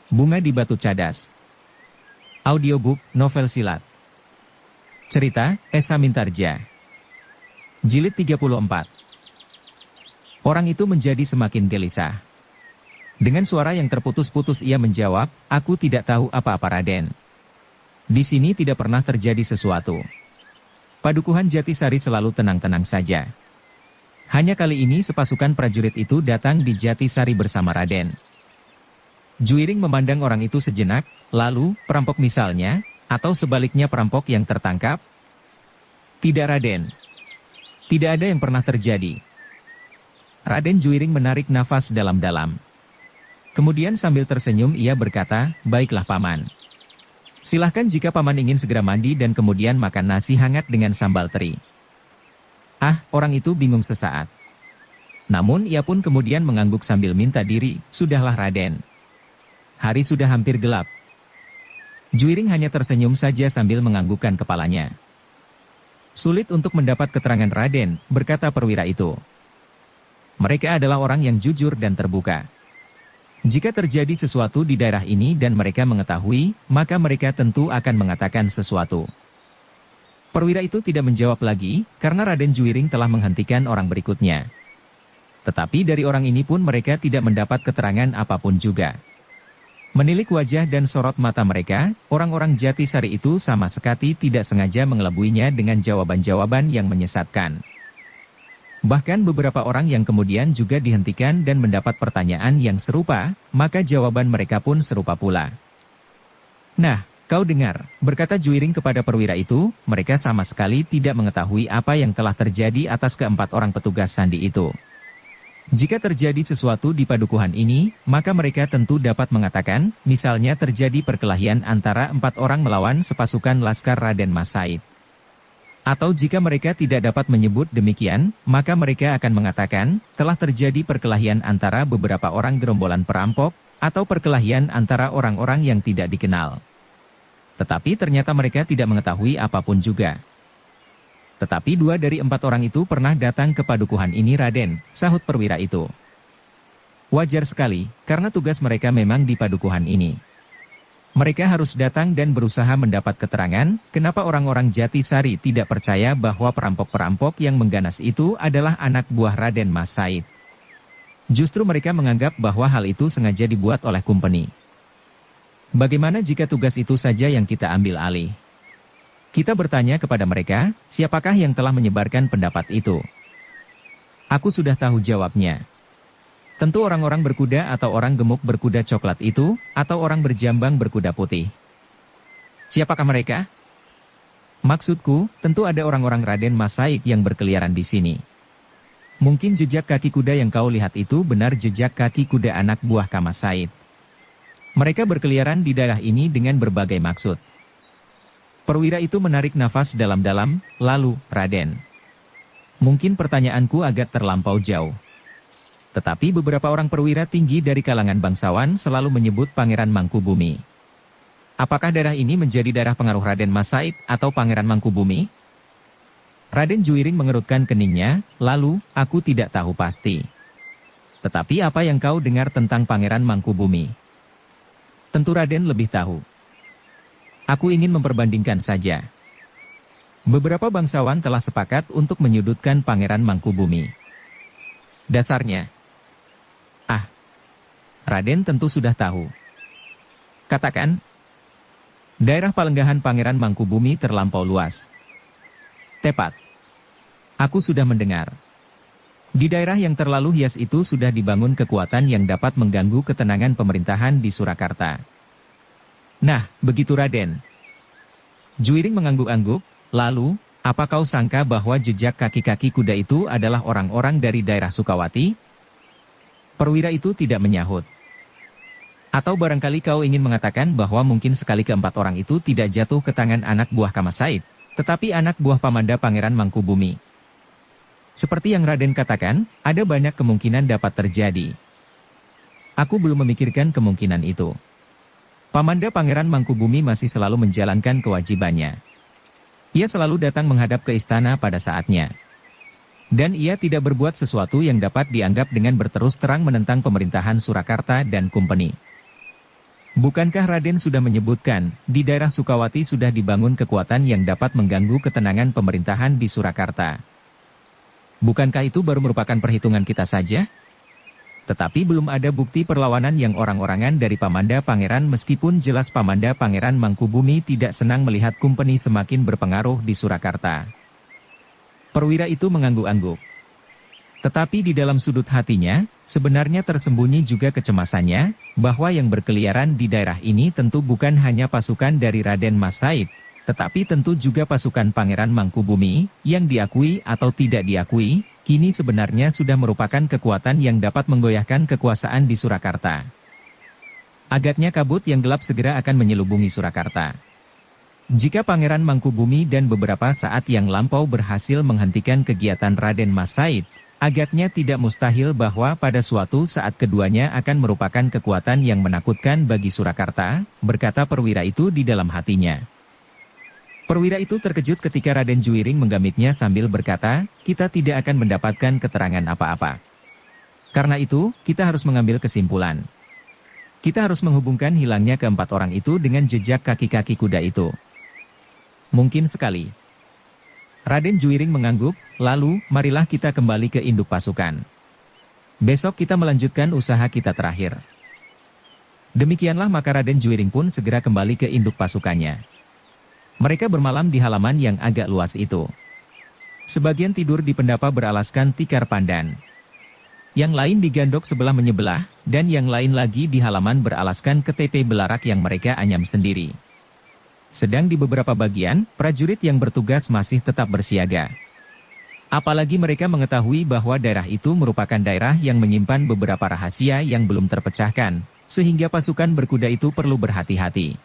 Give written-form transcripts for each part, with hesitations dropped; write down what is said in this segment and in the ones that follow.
Bunga di Batu Cadas. Audiobook, novel silat. Cerita, Esa Mintarja. Jilid 34. Orang itu menjadi semakin gelisah. Dengan suara yang terputus-putus ia menjawab, "Aku tidak tahu apa-apa, Raden. Di sini tidak pernah terjadi sesuatu. Padukuhan Jatisari selalu tenang-tenang saja. Hanya kali ini sepasukan prajurit itu datang di Jatisari bersama Raden." Juiring memandang orang itu sejenak, lalu, perampok misalnya, atau sebaliknya perampok yang tertangkap? Tidak, Raden. Tidak ada yang pernah terjadi. Raden Juiring menarik nafas dalam-dalam. Kemudian sambil tersenyum ia berkata, "Baiklah Paman. Silahkan jika Paman ingin segera mandi dan kemudian makan nasi hangat dengan sambal teri." Ah, orang itu bingung sesaat. Namun ia pun kemudian mengangguk sambil minta diri, "Sudahlah Raden. Hari sudah hampir gelap." Juiring hanya tersenyum saja sambil menganggukkan kepalanya. "Sulit untuk mendapat keterangan Raden," berkata perwira itu. "Mereka adalah orang yang jujur dan terbuka. Jika terjadi sesuatu di daerah ini dan mereka mengetahui, maka mereka tentu akan mengatakan sesuatu." Perwira itu tidak menjawab lagi, karena Raden Juiring telah menghentikan orang berikutnya. Tetapi dari orang ini pun mereka tidak mendapat keterangan apapun juga. Menilik wajah dan sorot mata mereka, orang-orang Jatisari itu sama sekali tidak sengaja mengelabuinya dengan jawaban-jawaban yang menyesatkan. Bahkan beberapa orang yang kemudian juga dihentikan dan mendapat pertanyaan yang serupa, maka jawaban mereka pun serupa pula. "Nah, kau dengar," berkata Juiring kepada perwira itu, "mereka sama sekali tidak mengetahui apa yang telah terjadi atas keempat orang petugas sandi itu. Jika terjadi sesuatu di padukuhan ini, maka mereka tentu dapat mengatakan, misalnya terjadi perkelahian antara 4 orang melawan sepasukan laskar Raden Mas Said. Atau jika mereka tidak dapat menyebut demikian, maka mereka akan mengatakan, telah terjadi perkelahian antara beberapa orang gerombolan perampok, atau perkelahian antara orang-orang yang tidak dikenal. Tetapi ternyata mereka tidak mengetahui apapun juga. Tetapi 2 dari 4 orang itu pernah datang ke padukuhan ini Raden," sahut perwira itu. "Wajar sekali, karena tugas mereka memang di padukuhan ini. Mereka harus datang dan berusaha mendapat keterangan, kenapa orang-orang Jatisari tidak percaya bahwa perampok-perampok yang mengganas itu adalah anak buah Raden Mas Said. Justru mereka menganggap bahwa hal itu sengaja dibuat oleh kumpeni. Bagaimana jika tugas itu saja yang kita ambil alih? Kita bertanya kepada mereka, siapakah yang telah menyebarkan pendapat itu? Aku sudah tahu jawabnya. Tentu orang-orang berkuda atau orang gemuk berkuda coklat itu, atau orang berjambang berkuda putih. Siapakah mereka? Maksudku, tentu ada orang-orang Raden Mas Said yang berkeliaran di sini. Mungkin jejak kaki kuda yang kau lihat itu benar jejak kaki kuda anak buah Kamas Said. Mereka berkeliaran di daerah ini dengan berbagai maksud." Perwira itu menarik nafas dalam-dalam, lalu, "Raden, mungkin pertanyaanku agak terlampau jauh. Tetapi beberapa orang perwira tinggi dari kalangan bangsawan selalu menyebut Pangeran Mangkubumi. Apakah daerah ini menjadi daerah pengaruh Raden Mas Said atau Pangeran Mangkubumi?" Raden Juiring mengerutkan keningnya, lalu, "Aku tidak tahu pasti. Tetapi apa yang kau dengar tentang Pangeran Mangkubumi? Tentu Raden lebih tahu. Aku ingin memperbandingkan saja. Beberapa bangsawan telah sepakat untuk menyudutkan Pangeran Mangkubumi. Dasarnya, Raden tentu sudah tahu. Katakan, daerah palenggahan Pangeran Mangkubumi terlampau luas." "Tepat. Aku sudah mendengar. Di daerah yang terlalu hias itu sudah dibangun kekuatan yang dapat mengganggu ketenangan pemerintahan di Surakarta." "Nah, begitu Raden." Juiring mengangguk-angguk, lalu, "Apa kau sangka bahwa jejak kaki-kaki kuda itu adalah orang-orang dari daerah Sukawati?" Perwira itu tidak menyahut. "Atau barangkali kau ingin mengatakan bahwa mungkin sekali keempat orang itu tidak jatuh ke tangan anak buah Kamas Said, tetapi anak buah Pamanda Pangeran Mangkubumi. Seperti yang Raden katakan, ada banyak kemungkinan dapat terjadi. Aku belum memikirkan kemungkinan itu. Pamanda Pangeran Mangkubumi masih selalu menjalankan kewajibannya. Ia selalu datang menghadap ke istana pada saatnya. Dan ia tidak berbuat sesuatu yang dapat dianggap dengan berterus terang menentang pemerintahan Surakarta dan Kumpeni. Bukankah Raden sudah menyebutkan, di daerah Sukawati sudah dibangun kekuatan yang dapat mengganggu ketenangan pemerintahan di Surakarta? Bukankah itu baru merupakan perhitungan kita saja? Tetapi belum ada bukti perlawanan yang orang-orangan dari Pamanda Pangeran meskipun jelas Pamanda Pangeran Mangkubumi tidak senang melihat company semakin berpengaruh di Surakarta. Perwira itu mengangguk-angguk. Tetapi di dalam sudut hatinya, sebenarnya tersembunyi juga kecemasannya, bahwa yang berkeliaran di daerah ini tentu bukan hanya pasukan dari Raden Mas Said, tetapi tentu juga pasukan Pangeran Mangkubumi, yang diakui atau tidak diakui, kini sebenarnya sudah merupakan kekuatan yang dapat menggoyahkan kekuasaan di Surakarta. Agaknya kabut yang gelap segera akan menyelubungi Surakarta. Jika Pangeran Mangkubumi dan beberapa saat yang lampau berhasil menghentikan kegiatan Raden Mas Said, agaknya tidak mustahil bahwa pada suatu saat keduanya akan merupakan kekuatan yang menakutkan bagi Surakarta, berkata perwira itu di dalam hatinya. Perwira itu terkejut ketika Raden Juwiring menggamitnya sambil berkata, kita tidak akan mendapatkan keterangan apa-apa. Karena itu, kita harus mengambil kesimpulan. Kita harus menghubungkan hilangnya keempat orang itu dengan jejak kaki-kaki kuda itu. Mungkin sekali. Raden Juwiring mengangguk, lalu, marilah kita kembali ke induk pasukan. Besok kita melanjutkan usaha kita terakhir. Demikianlah maka Raden Juwiring pun segera kembali ke induk pasukannya. Mereka bermalam di halaman yang agak luas itu. Sebagian tidur di pendapa beralaskan tikar pandan. Yang lain digandok sebelah menyebelah, dan yang lain lagi di halaman beralaskan ketepe belarak yang mereka anyam sendiri. Sedang di beberapa bagian, prajurit yang bertugas masih tetap bersiaga. Apalagi mereka mengetahui bahwa daerah itu merupakan daerah yang menyimpan beberapa rahasia yang belum terpecahkan, sehingga pasukan berkuda itu perlu berhati-hati.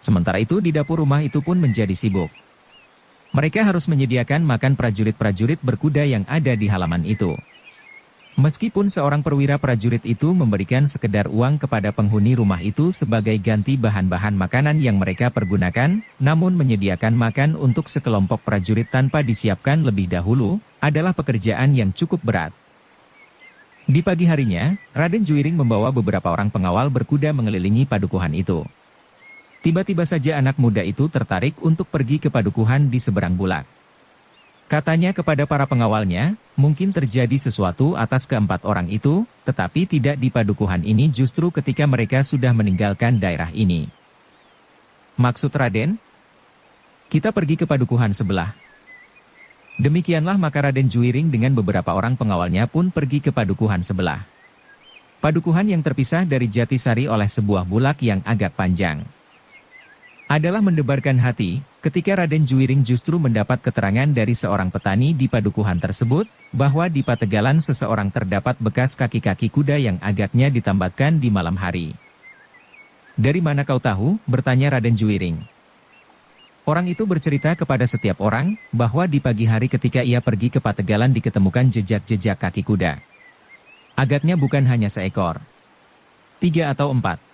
Sementara itu di dapur rumah itu pun menjadi sibuk. Mereka harus menyediakan makan prajurit-prajurit berkuda yang ada di halaman itu. Meskipun seorang perwira prajurit itu memberikan sekedar uang kepada penghuni rumah itu sebagai ganti bahan-bahan makanan yang mereka pergunakan, namun menyediakan makan untuk sekelompok prajurit tanpa disiapkan lebih dahulu, adalah pekerjaan yang cukup berat. Di pagi harinya, Raden Juwiring membawa beberapa orang pengawal berkuda mengelilingi padukuhan itu. Tiba-tiba saja anak muda itu tertarik untuk pergi ke padukuhan di seberang bulak. Katanya kepada para pengawalnya, mungkin terjadi sesuatu atas keempat orang itu, tetapi tidak di padukuhan ini justru ketika mereka sudah meninggalkan daerah ini. Maksud Raden? Kita pergi ke padukuhan sebelah. Demikianlah maka Raden Juwiring dengan beberapa orang pengawalnya pun pergi ke padukuhan sebelah. Padukuhan yang terpisah dari Jatisari oleh sebuah bulak yang agak panjang. Adalah mendebarkan hati, ketika Raden Juwiring justru mendapat keterangan dari seorang petani di padukuhan tersebut, bahwa di Pategalan seseorang terdapat bekas kaki-kaki kuda yang agaknya ditambatkan di malam hari. Dari mana kau tahu? Bertanya Raden Juwiring. Orang itu bercerita kepada setiap orang, bahwa di pagi hari ketika ia pergi ke Pategalan diketemukan jejak-jejak kaki kuda. Agaknya bukan hanya seekor. 3 atau 4.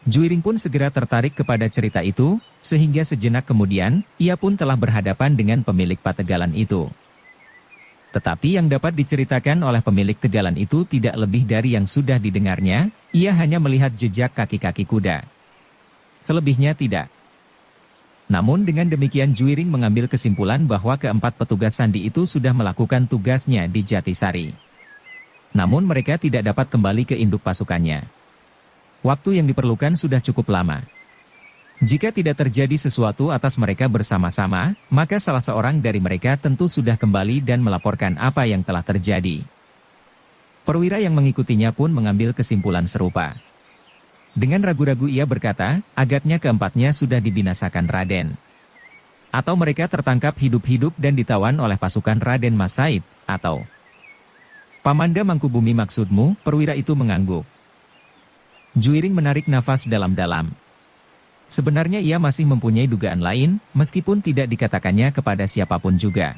Juwiring pun segera tertarik kepada cerita itu, sehingga sejenak kemudian, ia pun telah berhadapan dengan pemilik Pategalan itu. Tetapi yang dapat diceritakan oleh pemilik Tegalan itu tidak lebih dari yang sudah didengarnya, ia hanya melihat jejak kaki-kaki kuda. Selebihnya tidak. Namun dengan demikian Juwiring mengambil kesimpulan bahwa keempat petugas sandi itu sudah melakukan tugasnya di Jatisari. Namun mereka tidak dapat kembali ke induk pasukannya. Waktu yang diperlukan sudah cukup lama. Jika tidak terjadi sesuatu atas mereka bersama-sama, maka salah seorang dari mereka tentu sudah kembali dan melaporkan apa yang telah terjadi. Perwira yang mengikutinya pun mengambil kesimpulan serupa. Dengan ragu-ragu ia berkata, agaknya keempatnya sudah dibinasakan Raden. Atau mereka tertangkap hidup-hidup dan ditawan oleh pasukan Raden Mas Said, atau Pamanda Mangkubumi maksudmu? Perwira itu mengangguk. Juwiring menarik nafas dalam-dalam. Sebenarnya ia masih mempunyai dugaan lain, meskipun tidak dikatakannya kepada siapapun juga.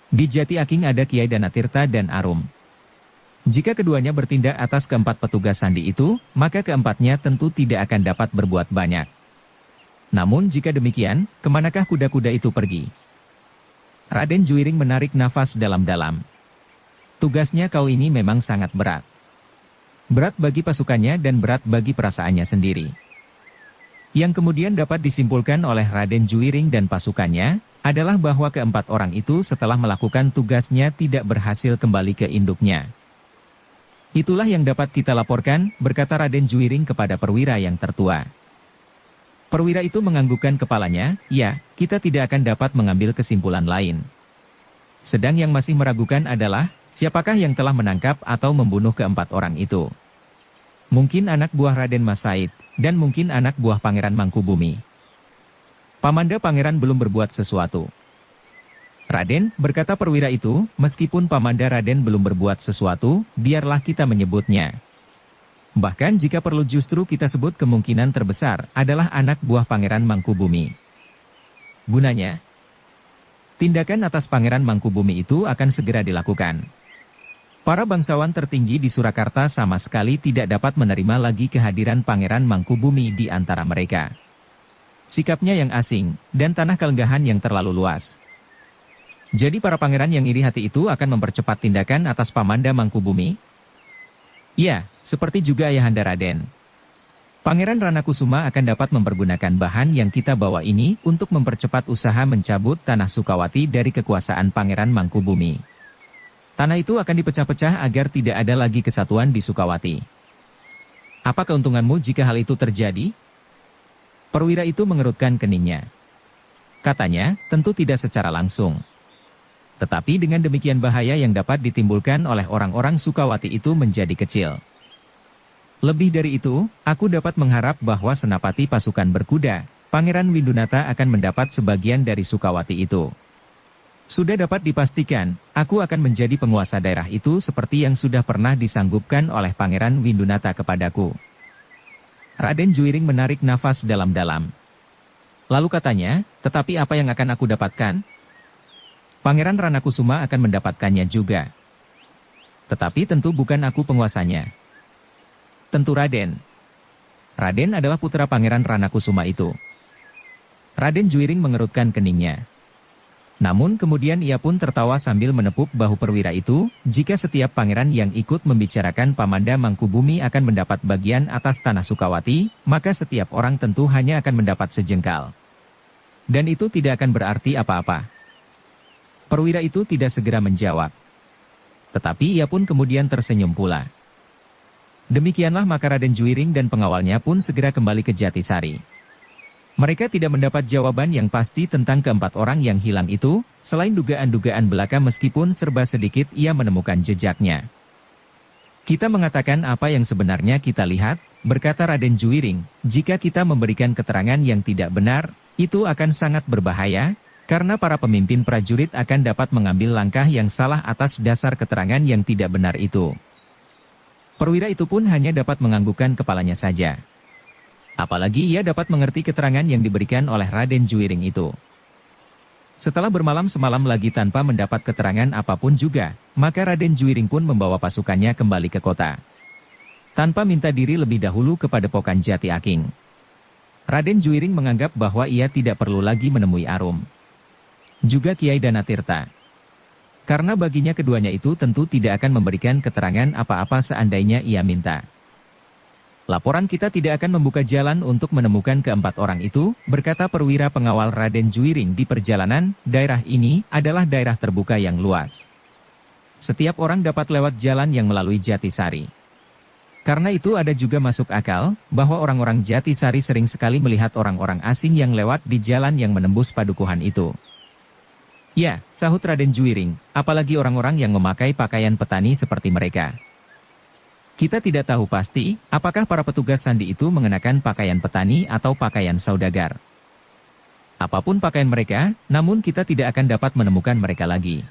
Di Jati Aking ada Kiai Danatirta dan Arum. Jika keduanya bertindak atas keempat petugas sandi itu, maka keempatnya tentu tidak akan dapat berbuat banyak. Namun jika demikian, kemanakah kuda-kuda itu pergi? Raden Juwiring menarik nafas dalam-dalam. Tugasnya kau ini memang sangat berat. Berat bagi pasukannya dan berat bagi perasaannya sendiri. Yang kemudian dapat disimpulkan oleh Raden Juwiring dan pasukannya, adalah bahwa keempat orang itu setelah melakukan tugasnya tidak berhasil kembali ke induknya. Itulah yang dapat kita laporkan, berkata Raden Juwiring kepada perwira yang tertua. Perwira itu menganggukkan kepalanya, ya, kita tidak akan dapat mengambil kesimpulan lain. Sedang yang masih meragukan adalah, siapakah yang telah menangkap atau membunuh keempat orang itu. Mungkin anak buah Raden Mas Said, dan mungkin anak buah Pangeran Mangkubumi. Pamanda Pangeran belum berbuat sesuatu. Raden, berkata perwira itu, meskipun Pamanda Raden belum berbuat sesuatu, biarlah kita menyebutnya. Bahkan jika perlu justru kita sebut kemungkinan terbesar adalah anak buah Pangeran Mangkubumi. Gunanya, tindakan atas Pangeran Mangkubumi itu akan segera dilakukan. Para bangsawan tertinggi di Surakarta sama sekali tidak dapat menerima lagi kehadiran Pangeran Mangkubumi di antara mereka. Sikapnya yang asing, dan tanah kelenggahan yang terlalu luas. Jadi para pangeran yang iri hati itu akan mempercepat tindakan atas Pamanda Mangkubumi? Ya, seperti juga Ayahanda Raden. Pangeran Ranakusuma akan dapat mempergunakan bahan yang kita bawa ini untuk mempercepat usaha mencabut tanah Sukawati dari kekuasaan Pangeran Mangkubumi. Tanah itu akan dipecah-pecah agar tidak ada lagi kesatuan di Sukawati. Apa keuntunganmu jika hal itu terjadi? Perwira itu mengerutkan keningnya. Katanya, tentu tidak secara langsung. Tetapi dengan demikian bahaya yang dapat ditimbulkan oleh orang-orang Sukawati itu menjadi kecil. Lebih dari itu, aku dapat mengharap bahwa senapati pasukan berkuda, Pangeran Windunata akan mendapat sebagian dari Sukawati itu. Sudah dapat dipastikan, aku akan menjadi penguasa daerah itu seperti yang sudah pernah disanggupkan oleh Pangeran Windunata kepadaku. Raden Juwiring menarik nafas dalam-dalam. Lalu katanya, tetapi apa yang akan aku dapatkan? Pangeran Ranakusuma akan mendapatkannya juga. Tetapi tentu bukan aku penguasanya. Tentu Raden. Raden adalah putra Pangeran Ranakusuma itu. Raden Juwiring mengerutkan keningnya. Namun kemudian ia pun tertawa sambil menepuk bahu perwira itu, jika setiap pangeran yang ikut membicarakan Pamanda Mangkubumi akan mendapat bagian atas tanah Sukawati, maka setiap orang tentu hanya akan mendapat sejengkal. Dan itu tidak akan berarti apa-apa. Perwira itu tidak segera menjawab. Tetapi ia pun kemudian tersenyum pula. Demikianlah maka Raden Juwiring dan pengawalnya pun segera kembali ke Jatisari. Mereka tidak mendapat jawaban yang pasti tentang keempat orang yang hilang itu, selain dugaan-dugaan belaka meskipun serba sedikit ia menemukan jejaknya. Kita mengatakan apa yang sebenarnya kita lihat, berkata Raden Juwiring, jika kita memberikan keterangan yang tidak benar, itu akan sangat berbahaya, karena para pemimpin prajurit akan dapat mengambil langkah yang salah atas dasar keterangan yang tidak benar itu. Perwira itu pun hanya dapat menganggukkan kepalanya saja. Apalagi ia dapat mengerti keterangan yang diberikan oleh Raden Juwiring itu. Setelah bermalam semalam lagi tanpa mendapat keterangan apapun juga, maka Raden Juwiring pun membawa pasukannya kembali ke kota. Tanpa minta diri lebih dahulu kepada Pokan Jati Aking. Raden Juwiring menganggap bahwa ia tidak perlu lagi menemui Arum. Juga Kiai Danatirta. Karena baginya keduanya itu tentu tidak akan memberikan keterangan apa-apa seandainya ia minta. Laporan kita tidak akan membuka jalan untuk menemukan keempat orang itu, berkata perwira pengawal Raden Juwiring di perjalanan, daerah ini adalah daerah terbuka yang luas. Setiap orang dapat lewat jalan yang melalui Jatisari. Karena itu ada juga masuk akal, bahwa orang-orang Jatisari sering sekali melihat orang-orang asing yang lewat di jalan yang menembus padukuhan itu. Ya, sahut Raden Juwiring, apalagi orang-orang yang memakai pakaian petani seperti mereka. Kita tidak tahu pasti, apakah para petugas sandi itu mengenakan pakaian petani atau pakaian saudagar. Apapun pakaian mereka, namun kita tidak akan dapat menemukan mereka lagi.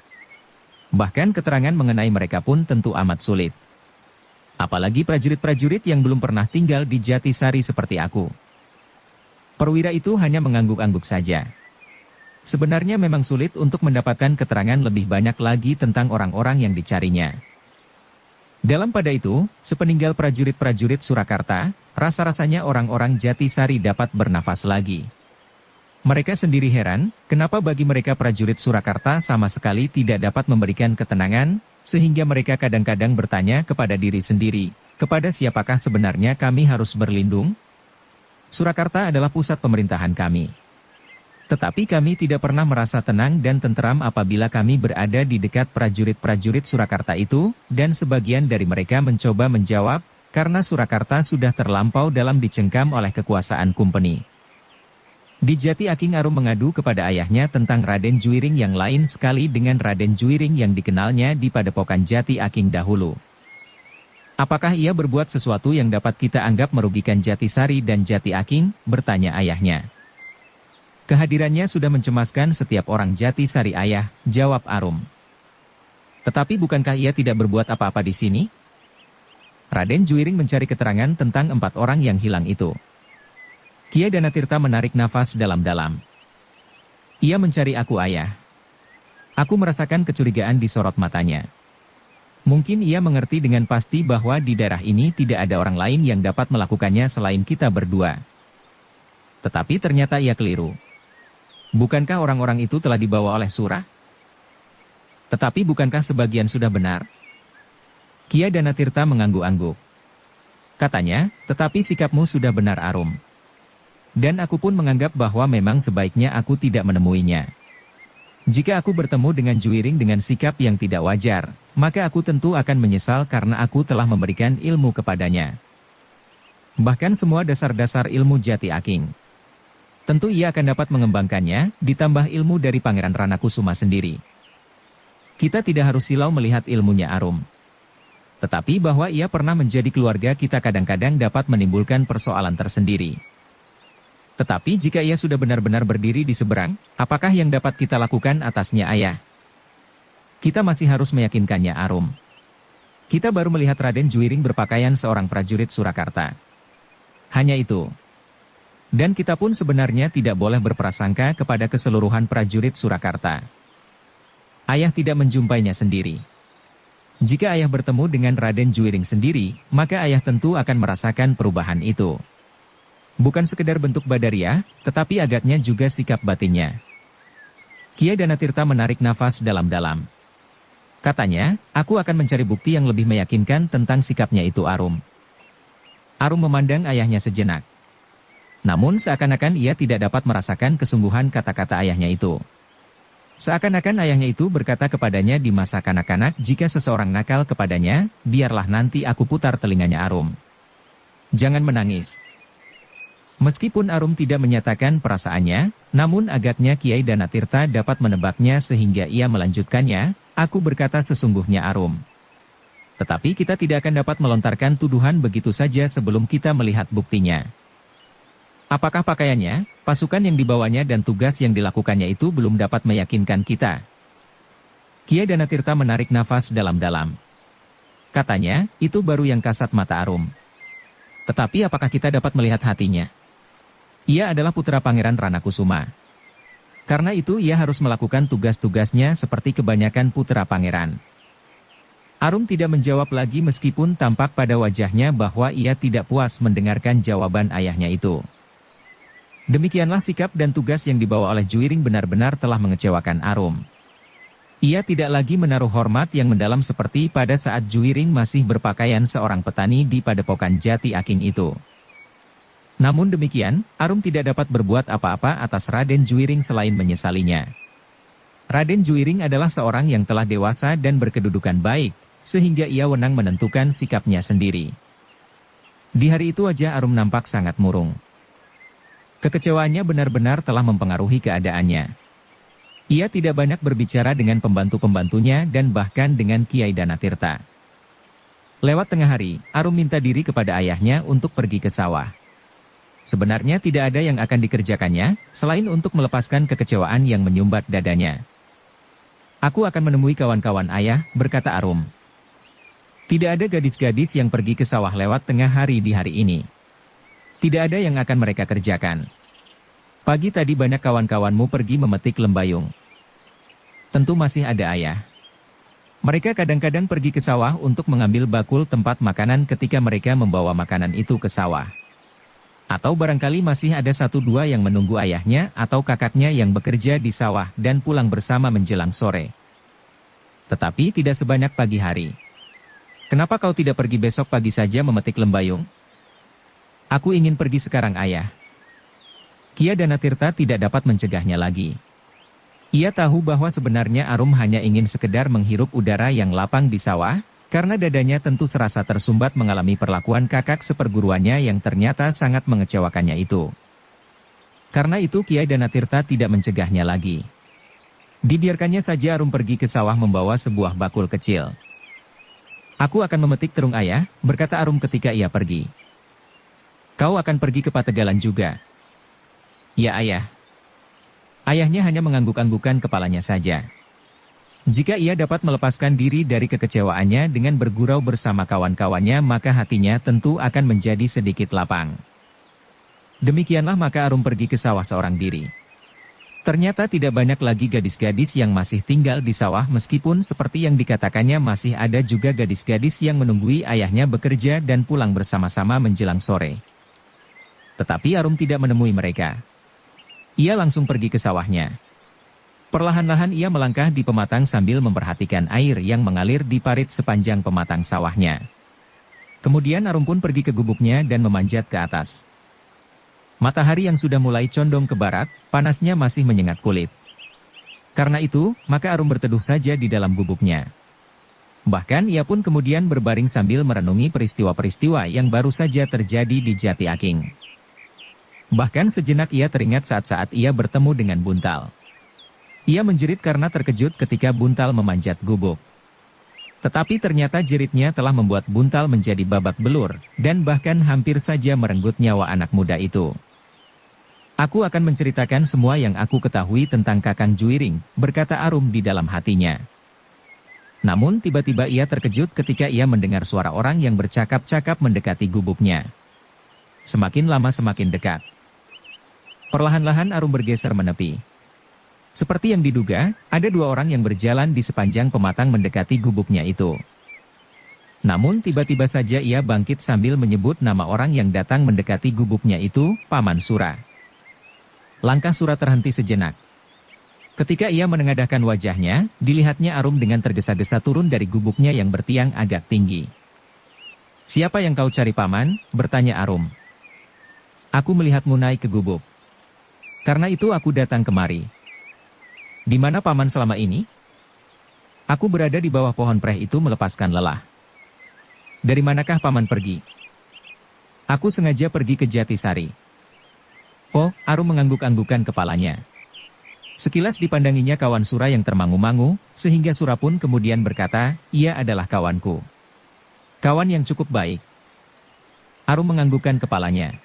Bahkan keterangan mengenai mereka pun tentu amat sulit. Apalagi prajurit-prajurit yang belum pernah tinggal di Jatisari seperti aku. Perwira itu hanya mengangguk-angguk saja. Sebenarnya memang sulit untuk mendapatkan keterangan lebih banyak lagi tentang orang-orang yang dicarinya. Dalam pada itu, sepeninggal prajurit-prajurit Surakarta, rasa-rasanya orang-orang Jatisari dapat bernafas lagi. Mereka sendiri heran, kenapa bagi mereka prajurit Surakarta sama sekali tidak dapat memberikan ketenangan, sehingga mereka kadang-kadang bertanya kepada diri sendiri, Kepada siapakah sebenarnya kami harus berlindung? Surakarta adalah pusat pemerintahan kami. Tetapi kami tidak pernah merasa tenang dan tentram apabila kami berada di dekat prajurit-prajurit Surakarta itu, dan sebagian dari mereka mencoba menjawab, karena Surakarta sudah terlampau dalam dicengkam oleh kekuasaan Kumpeni. Di Jati Aking Arum mengadu kepada ayahnya tentang Raden Juiring yang lain sekali dengan Raden Juiring yang dikenalnya di padepokan Jati Aking dahulu. Apakah ia berbuat sesuatu yang dapat kita anggap merugikan Jatisari dan Jati Aking? Bertanya ayahnya. Kehadirannya sudah mencemaskan setiap orang Jatisari ayah, jawab Arum. Tetapi bukankah ia tidak berbuat apa-apa di sini? Raden Juiring mencari keterangan tentang 4 orang yang hilang itu. Kiai Danatirta menarik nafas dalam-dalam. Ia mencari aku ayah. Aku merasakan kecurigaan di sorot matanya. Mungkin ia mengerti dengan pasti bahwa di daerah ini tidak ada orang lain yang dapat melakukannya selain kita berdua. Tetapi ternyata ia keliru. Bukankah orang-orang itu telah dibawa oleh Surah? Tetapi bukankah sebagian sudah benar? Kiai Danatirta mengangguk-angguk. Katanya, tetapi sikapmu sudah benar Arum. Dan aku pun menganggap bahwa memang sebaiknya aku tidak menemuinya. Jika aku bertemu dengan Juiring dengan sikap yang tidak wajar, maka aku tentu akan menyesal karena aku telah memberikan ilmu kepadanya. Bahkan semua dasar-dasar ilmu Jati Aking. Tentu ia akan dapat mengembangkannya, ditambah ilmu dari Pangeran Ranakusuma sendiri. Kita tidak harus silau melihat ilmunya Arum. Tetapi bahwa ia pernah menjadi keluarga kita kadang-kadang dapat menimbulkan persoalan tersendiri. Tetapi jika ia sudah benar-benar berdiri di seberang, apakah yang dapat kita lakukan atasnya ayah? Kita masih harus meyakinkannya Arum. Kita baru melihat Raden Juiring berpakaian seorang prajurit Surakarta. Hanya itu. Dan kita pun sebenarnya tidak boleh berprasangka kepada keseluruhan prajurit Surakarta. Ayah tidak menjumpainya sendiri. Jika ayah bertemu dengan Raden Juiring sendiri, maka ayah tentu akan merasakan perubahan itu. Bukan sekedar bentuk badariah, tetapi agaknya juga sikap batinnya. Kiai Danatirta menarik nafas dalam-dalam. Katanya, aku akan mencari bukti yang lebih meyakinkan tentang sikapnya itu Arum. Arum memandang ayahnya sejenak. Namun seakan-akan ia tidak dapat merasakan kesungguhan kata-kata ayahnya itu. Seakan-akan ayahnya itu berkata kepadanya di masa kanak-kanak jika seseorang nakal kepadanya, biarlah nanti aku putar telinganya Arum. Jangan menangis. Meskipun Arum tidak menyatakan perasaannya, namun agaknya Kiai Danatirta dapat menebaknya sehingga ia melanjutkannya, aku berkata sesungguhnya Arum. Tetapi kita tidak akan dapat melontarkan tuduhan begitu saja sebelum kita melihat buktinya. Apakah pakaiannya, pasukan yang dibawanya dan tugas yang dilakukannya itu belum dapat meyakinkan kita? Kiai Danatirta menarik nafas dalam-dalam. Katanya, itu baru yang kasat mata Arum. Tetapi apakah kita dapat melihat hatinya? Ia adalah putra Pangeran Ranakusuma. Karena itu ia harus melakukan tugas-tugasnya seperti kebanyakan putra pangeran. Arum tidak menjawab lagi meskipun tampak pada wajahnya bahwa ia tidak puas mendengarkan jawaban ayahnya itu. Demikianlah sikap dan tugas yang dibawa oleh Juiring benar-benar telah mengecewakan Arum. Ia tidak lagi menaruh hormat yang mendalam seperti pada saat Juiring masih berpakaian seorang petani di padepokan Jati Aking itu. Namun demikian, Arum tidak dapat berbuat apa-apa atas Raden Juiring selain menyesalinya. Raden Juiring adalah seorang yang telah dewasa dan berkedudukan baik, sehingga ia wenang menentukan sikapnya sendiri. Di hari itu wajah Arum nampak sangat murung. Kekecewaannya benar-benar telah mempengaruhi keadaannya. Ia tidak banyak berbicara dengan pembantu-pembantunya dan bahkan dengan Kiai Danatirta. Lewat tengah hari, Arum minta diri kepada ayahnya untuk pergi ke sawah. Sebenarnya tidak ada yang akan dikerjakannya, selain untuk melepaskan kekecewaan yang menyumbat dadanya. Aku akan menemui kawan-kawan ayah, berkata Arum. Tidak ada gadis-gadis yang pergi ke sawah lewat tengah hari di hari ini. Tidak ada yang akan mereka kerjakan. Pagi tadi banyak kawan-kawanmu pergi memetik lembayung. Tentu masih ada ayah. Mereka kadang-kadang pergi ke sawah untuk mengambil bakul tempat makanan ketika mereka membawa makanan itu ke sawah. Atau barangkali masih ada 1-2 yang menunggu ayahnya atau kakaknya yang bekerja di sawah dan pulang bersama menjelang sore. Tetapi tidak sebanyak pagi hari. Kenapa kau tidak pergi besok pagi saja memetik lembayung? Aku ingin pergi sekarang, ayah. Kia Danatirta tidak dapat mencegahnya lagi. Ia tahu bahwa sebenarnya Arum hanya ingin sekedar menghirup udara yang lapang di sawah, karena dadanya tentu serasa tersumbat mengalami perlakuan kakak seperguruannya yang ternyata sangat mengecewakannya itu. Karena itu Kiai Danatirta tidak mencegahnya lagi. Dibiarkannya saja Arum pergi ke sawah membawa sebuah bakul kecil. Aku akan memetik terung, ayah, berkata Arum ketika ia pergi. Kau akan pergi ke Pategalan juga? Ya, ayah. Ayahnya hanya mengangguk-anggukan kepalanya saja. Jika ia dapat melepaskan diri dari kekecewaannya dengan bergurau bersama kawan-kawannya, maka hatinya tentu akan menjadi sedikit lapang. Demikianlah maka Arum pergi ke sawah seorang diri. Ternyata tidak banyak lagi gadis-gadis yang masih tinggal di sawah, meskipun seperti yang dikatakannya masih ada juga gadis-gadis yang menunggui ayahnya bekerja dan pulang bersama-sama menjelang sore. Tetapi Arum tidak menemui mereka. Ia langsung pergi ke sawahnya. Perlahan-lahan ia melangkah di pematang sambil memperhatikan air yang mengalir di parit sepanjang pematang sawahnya. Kemudian Arum pun pergi ke gubuknya dan memanjat ke atas. Matahari yang sudah mulai condong ke barat, panasnya masih menyengat kulit. Karena itu, maka Arum berteduh saja di dalam gubuknya. Bahkan ia pun kemudian berbaring sambil merenungi peristiwa-peristiwa yang baru saja terjadi di Jati Aking. Bahkan sejenak ia teringat saat-saat ia bertemu dengan Buntal. Ia menjerit karena terkejut ketika Buntal memanjat gubuk. Tetapi ternyata jeritnya telah membuat Buntal menjadi babak belur, dan bahkan hampir saja merenggut nyawa anak muda itu. Aku akan menceritakan semua yang aku ketahui tentang Kakang Juiring, berkata Arum di dalam hatinya. Namun tiba-tiba ia terkejut ketika ia mendengar suara orang yang bercakap-cakap mendekati gubuknya. Semakin lama semakin dekat. Perlahan-lahan Arum bergeser menepi. Seperti yang diduga, ada dua orang yang berjalan di sepanjang pematang mendekati gubuknya itu. Namun tiba-tiba saja ia bangkit sambil menyebut nama orang yang datang mendekati gubuknya itu, Paman Sura. Langkah Sura terhenti sejenak. Ketika ia menengadahkan wajahnya, dilihatnya Arum dengan tergesa-gesa turun dari gubuknya yang bertiang agak tinggi. Siapa yang kau cari, Paman? Bertanya Arum. Aku melihatmu naik ke gubuk. Karena itu aku datang kemari. Di mana Paman selama ini? Aku berada di bawah pohon preh itu melepaskan lelah. Dari manakah Paman pergi? Aku sengaja pergi ke Jatisari. Oh, Arum mengangguk-anggukan kepalanya. Sekilas dipandanginya kawan Sura yang termangu-mangu, sehingga Sura pun kemudian berkata, ia adalah kawanku. Kawan yang cukup baik. Arum menganggukkan kepalanya.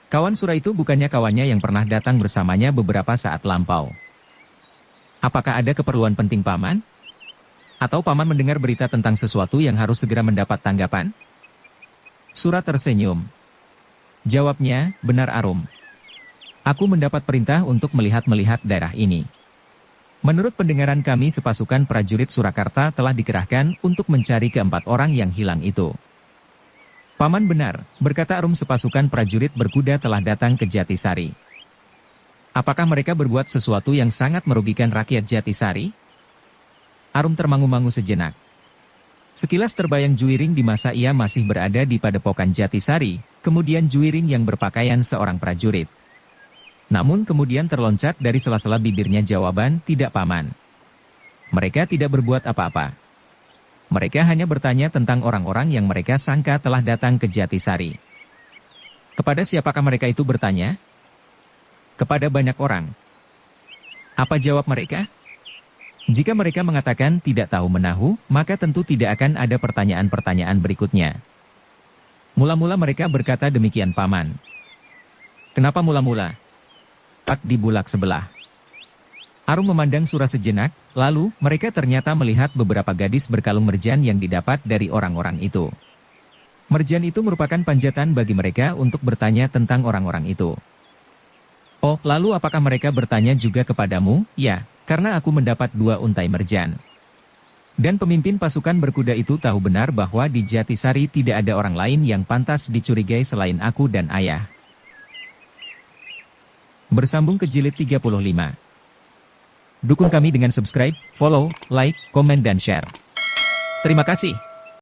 Kawan Sura itu bukannya kawannya yang pernah datang bersamanya beberapa saat lampau. Apakah ada keperluan penting, Paman? Atau Paman mendengar berita tentang sesuatu yang harus segera mendapat tanggapan? Sura tersenyum. Jawabnya, benar Arum. Aku mendapat perintah untuk melihat-melihat daerah ini. Menurut pendengaran kami, sepasukan prajurit Surakarta telah dikerahkan untuk mencari keempat orang yang hilang itu. Paman benar, berkata Arum, sepasukan prajurit berkuda telah datang ke Jatisari. Apakah mereka berbuat sesuatu yang sangat merugikan rakyat Jatisari? Arum termangu-mangu sejenak. Sekilas terbayang Juiring di masa ia masih berada di padepokan Jatisari, kemudian Juiring yang berpakaian seorang prajurit. Namun kemudian terloncat dari sela-sela bibirnya jawaban, tidak Paman. Mereka tidak berbuat apa-apa. Mereka hanya bertanya tentang orang-orang yang mereka sangka telah datang ke Jatisari. Kepada siapakah mereka itu bertanya? Kepada banyak orang. Apa jawab mereka? Jika mereka mengatakan tidak tahu menahu, maka tentu tidak akan ada pertanyaan-pertanyaan berikutnya. Mula-mula mereka berkata demikian, Paman. Kenapa mula-mula? Di bulak sebelah. Arum memandang Sura sejenak, lalu mereka ternyata melihat beberapa gadis berkalung merjan yang didapat dari orang-orang itu. Merjan itu merupakan panjatan bagi mereka untuk bertanya tentang orang-orang itu. Oh, lalu apakah mereka bertanya juga kepadamu? Ya, karena aku mendapat 2 untai merjan. Dan pemimpin pasukan berkuda itu tahu benar bahwa di Jatisari tidak ada orang lain yang pantas dicurigai selain aku dan ayah. Bersambung ke jilid 35. Dukung kami dengan subscribe, follow, like, komen dan share. Terima kasih.